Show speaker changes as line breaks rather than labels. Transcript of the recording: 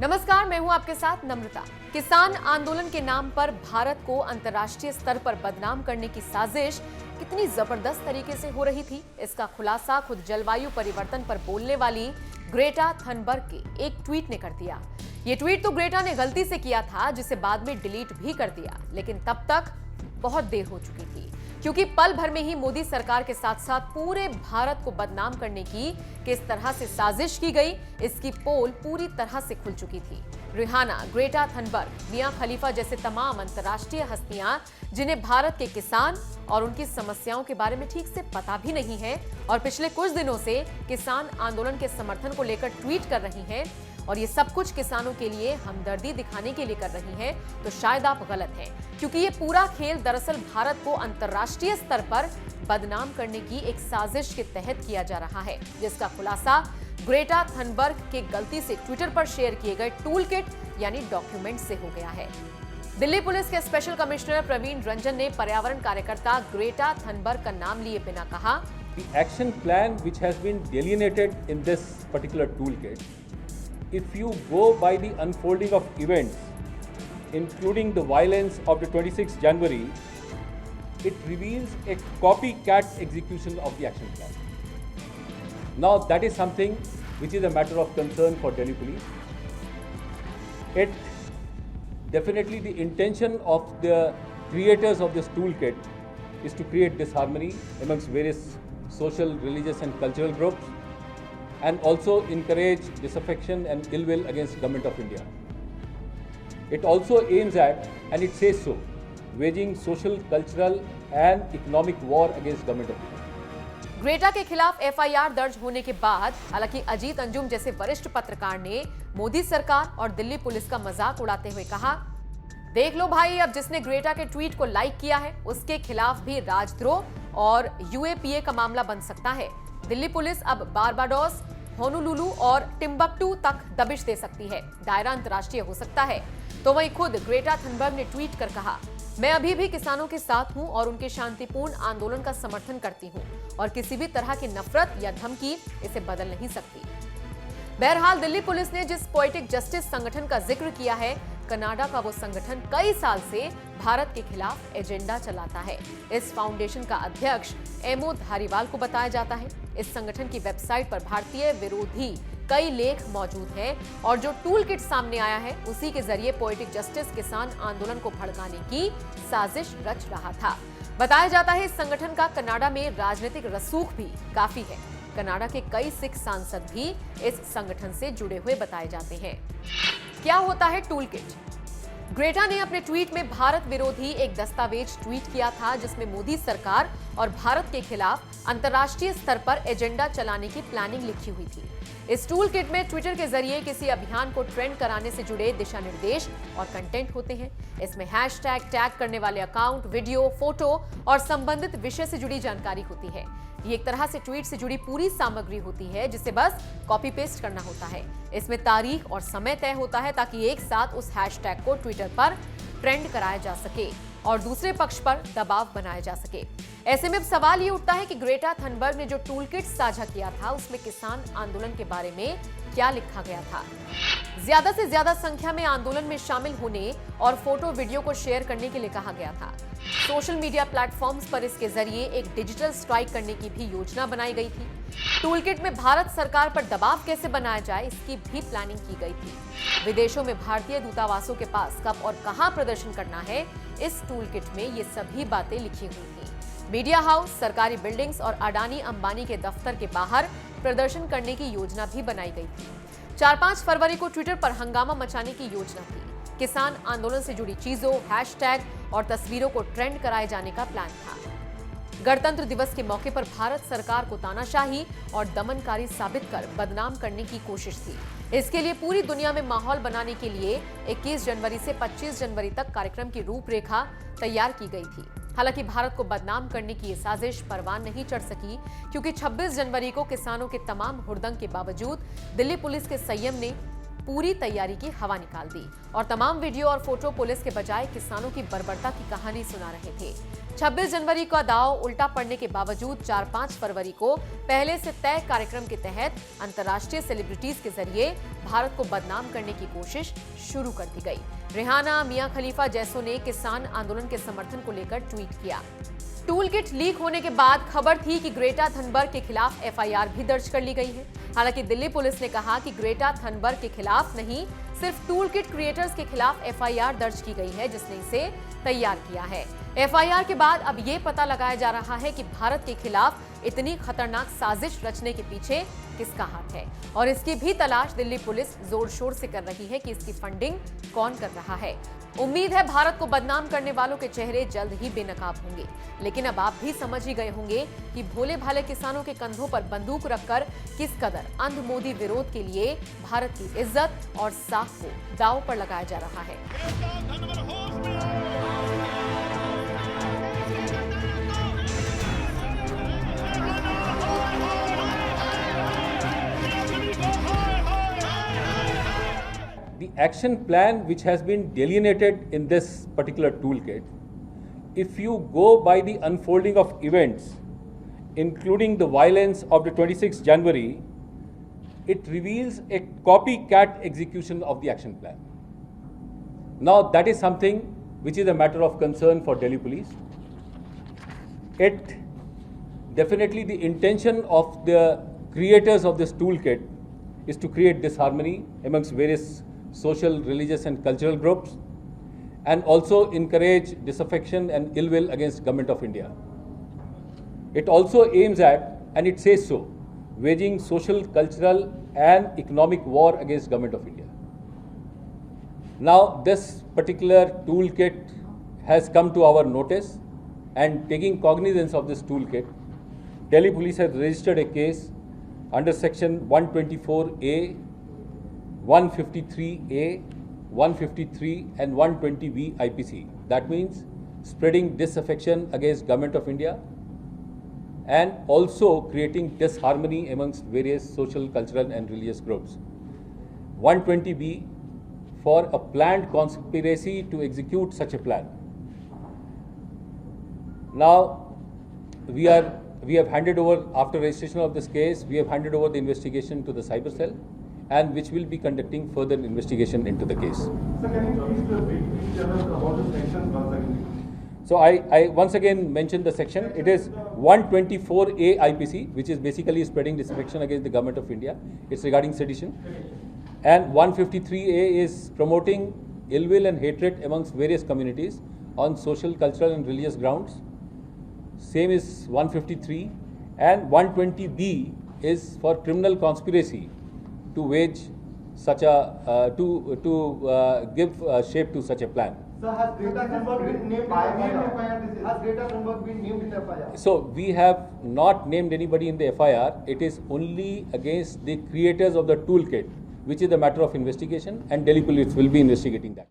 नमस्कार, मैं हूं आपके साथ नम्रता। किसान आंदोलन के नाम पर भारत को अंतर्राष्ट्रीय स्तर पर बदनाम करने की साजिश कितनी जबरदस्त तरीके से हो रही थी, इसका खुलासा खुद जलवायु परिवर्तन पर बोलने वाली ग्रेटा थनबर्ग के एक ट्वीट ने कर दिया। ये ट्वीट तो ग्रेटा ने गलती से किया था, जिसे बाद में डिलीट भी कर दिया, लेकिन तब तक बहुत देर हो चुकी थी, क्योंकि पल भर में ही मोदी सरकार के साथ साथ पूरे भारत को बदनाम करने की किस तरह से साजिश की गई, इसकी पोल पूरी तरह से खुल चुकी थी। रिहाना, ग्रेटा थनबर्ग, मियां खलीफा जैसे तमाम अंतर्राष्ट्रीय हस्तियां जिन्हें भारत के किसान और उनकी समस्याओं के बारे में ठीक से पता भी नहीं है और पिछले कुछ दिनों से किसान आंदोलन के समर्थन को लेकर ट्वीट कर रही हैं और ये सब कुछ किसानों के लिए हमदर्दी दिखाने के लिए कर रही हैं, तो शायद आप गलत हैं, क्योंकि ये पूरा खेल दरअसल भारत को अंतर्राष्ट्रीय स्तर पर बदनाम करने की एक साजिश के तहत किया जा रहा है, जिसका खुलासा ग्रेटा थनबर्ग के गलती से ट्विटर पर शेयर किए गए टूल किट यानी डॉक्यूमेंट से हो गया है। दिल्ली पुलिस के स्पेशल कमिश्नर प्रवीण रंजन ने पर्यावरण कार्यकर्ता ग्रेटा थनबर्ग का नाम लिए बिना कहा,
The action plan which has been delineated in this particular toolkit, if you go by the unfolding of events, including the violence of the 26th January, it reveals a copycat execution of the action plan. Now that is something which is a matter of concern for Delhi police. It definitely the intention of the creators of this toolkit is to create disharmony amongst various social, religious and cultural groups, and also encourage disaffection and ill will against government of India. It also aims at, and it says so, waging social, cultural and economic war against government of India.
Greta के खिलाफ FIR दर्ज होने के बाद हालांकि अजीत अंजुम जैसे वरिष्ठ पत्रकार ने मोदी सरकार और दिल्ली पुलिस का मजाक उड़ाते हुए कहा, देख लो भाई, अब जिसने ग्रेटा के ट्वीट को लाइक किया है उसके खिलाफ भी राजद्रोह और यूएपीए का मामला बन सकता है। दिल्ली पुलिस अब बारबाडोस, होनोलुलु और टिम्बक्टू तक दबिश दे सकती है, दायरा अंतर्राष्ट्रीय हो सकता है। तो वहीं खुद ग्रेटा थनबर्ग ने ट्वीट कर कहा, मैं अभी भी किसानों के साथ हूं और उनके शांतिपूर्ण आंदोलन का समर्थन करती हूं और किसी भी तरह की नफरत या धमकी इसे बदल नहीं सकती। बहरहाल दिल्ली पुलिस ने जिस पोएटिक जस्टिस संगठन का जिक्र किया है, कनाडा का वो संगठन कई साल से भारत के खिलाफ एजेंडा चलाता है। इस फाउंडेशन का अध्यक्ष एमओ धारीवाल को बताया जाता है। इस संगठन की वेबसाइट पर भारतीय विरोधी कई लेख मौजूद हैं और जो टूल किट सामने आया है उसी के जरिए पोएटिक जस्टिस किसान आंदोलन को भड़काने की साजिश रच रहा था। बताया जाता है इस संगठन का कनाडा में राजनीतिक रसूख भी काफी है। कनाडा के कई सिख सांसद भी इस संगठन से जुड़े हुए बताए जाते हैं। क्या होता है टूल किट? ग्रेटा ने अपने ट्वीट में भारत विरोधी एक दस्तावेज ट्वीट किया था, जिसमें मोदी सरकार और भारत के खिलाफ अंतर्राष्ट्रीय स्तर पर एजेंडा चलाने की प्लानिंग लिखी हुई थी। इस टूल किट में ट्विटर के जरिए किसी अभियान को ट्रेंड कराने से जुड़े दिशा निर्देश और कंटेंट होते हैं। इसमें हैशटैग, टैग करने वाले अकाउंट, वीडियो, फोटो और संबंधित विषय से जुड़ी जानकारी होती है। ये एक तरह से ट्वीट से जुड़ी पूरी सामग्री होती है, जिसे बस कॉपी पेस्ट करना होता है। इसमें तारीख और समय तय होता है ताकि एक साथ उस हैशटैग को ट्विटर पर ट्रेंड कराया जा सके और दूसरे पक्ष पर दबाव बनाया जा सके। ऐसे में अब सवाल ये उठता है कि ग्रेटा थनबर्ग ने जो टूल किट साझा किया था उसमें किसान आंदोलन के बारे में क्या लिखा गया था। ज्यादा से ज्यादा संख्या में आंदोलन में शामिल होने और फोटो वीडियो को शेयर करने के लिए कहा गया था। सोशल मीडिया प्लेटफॉर्म्स पर इसके जरिए एक डिजिटल स्ट्राइक करने की भी योजना बनाई गई थी। टूल किट में भारत सरकार पर दबाव कैसे बनाया जाए इसकी भी प्लानिंग की गई थी। विदेशों में भारतीय दूतावासों के पास कब और कहां प्रदर्शन करना है, इस टूल किट में ये सभी बातें लिखी हुई थी। मीडिया हाउस, सरकारी बिल्डिंग्स और अडानी अंबानी के दफ्तर के बाहर प्रदर्शन करने की योजना भी बनाई गई थी। 4-5 फरवरी को ट्विटर पर हंगामा मचाने की योजना थी। किसान आंदोलन से जुड़ी चीजों, हैशटैग और तस्वीरों को ट्रेंड कराए जाने का प्लान था। गणतंत्र दिवस के मौके पर भारत सरकार को तानाशाही और दमनकारी साबित कर बदनाम करने की कोशिश थी। इसके लिए पूरी दुनिया में माहौल बनाने के लिए 21 जनवरी से 25 जनवरी तक कार्यक्रम की रूपरेखा तैयार की गई थी। हालांकि भारत को बदनाम करने की ये साजिश परवान नहीं चढ़ सकी, क्योंकि 26 जनवरी को किसानों के तमाम हुड़दंग के बावजूद दिल्ली पुलिस के संयम ने पूरी तैयारी की हवा निकाल दी और तमाम वीडियो और फोटो पुलिस के बजाय किसानों की बर्बरता की कहानी सुना रहे थे। 26 जनवरी का दांव उल्टा पड़ने के बावजूद 4-5 फरवरी को पहले से तय कार्यक्रम के तहत अंतर्राष्ट्रीय सेलिब्रिटीज के जरिए भारत को बदनाम करने की कोशिश शुरू कर दी गई। रिहाना, मियां खलीफा जैसों ने किसान आंदोलन के समर्थन को लेकर ट्वीट किया। टूल किट लीक होने के बाद खबर थी कि ग्रेटा थनबर्ग के खिलाफ एफआईआर भी दर्ज कर ली गई है। हालांकि दिल्ली पुलिस ने कहा कि ग्रेटा थनबर्ग के खिलाफ नहीं, सिर्फ टूल किट क्रिएटर्स के खिलाफ एफआईआर दर्ज की गई है जिसने इसे तैयार किया है। एफआईआर के बाद अब ये पता लगाया जा रहा है कि भारत के खिलाफ इतनी खतरनाक साजिश रचने के पीछे किसका हाथ है और इसकी भी तलाश दिल्ली पुलिस जोर शोर से कर रही है कि इसकी फंडिंग कौन कर रहा है। उम्मीद है भारत को बदनाम करने वालों के चेहरे जल्द ही बेनकाब होंगे, लेकिन अब आप भी समझ ही गए होंगे कि भोले भाले किसानों के कंधों पर बंदूक रखकर किस कदर अंध मोदी विरोध के लिए भारत की इज्जत और साख को दांव पर लगाया जा रहा है।
The action plan which has been delineated in this particular toolkit, if you go by the unfolding of events, including the violence of the 26th January, it reveals a copycat execution of the action plan. Now that is something which is a matter of concern for Delhi police. It definitely, the intention of the creators of this toolkit is to create disharmony amongst various social, religious and cultural groups, and also encourage disaffection and ill will against Government of India. It also aims at, and it says so, waging social, cultural and economic war against Government of India. Now this particular toolkit has come to our notice, and taking cognizance of this toolkit, Delhi police has registered a case under section 124A, 153A, 153 and 120B IPC. That means spreading disaffection against Government of India and also creating disharmony amongst various social, cultural and religious groups. 120B for a planned conspiracy to execute such a plan. Now we have handed over, after registration of this case, we have handed over the investigation to the cyber cell, and which will be conducting further investigation into the case.
Sir, can you please brief tell us about the section once again?
So I once again mention the section. It is 124A IPC, which is basically spreading disaffection against the Government of India. It's regarding sedition. And 153A is promoting ill will and hatred amongst various communities on social, cultural and religious grounds. Same is 153. And 120B is for criminal conspiracy to wage such a give shape to such a plan.
Sir, has Greta Thunberg been named in FIR? Has Greta Thunberg been named in FIR?
So we have not named anybody in the FIR. It is only against the creators of the toolkit, which is a matter of investigation, and Delhi police will be investigating that.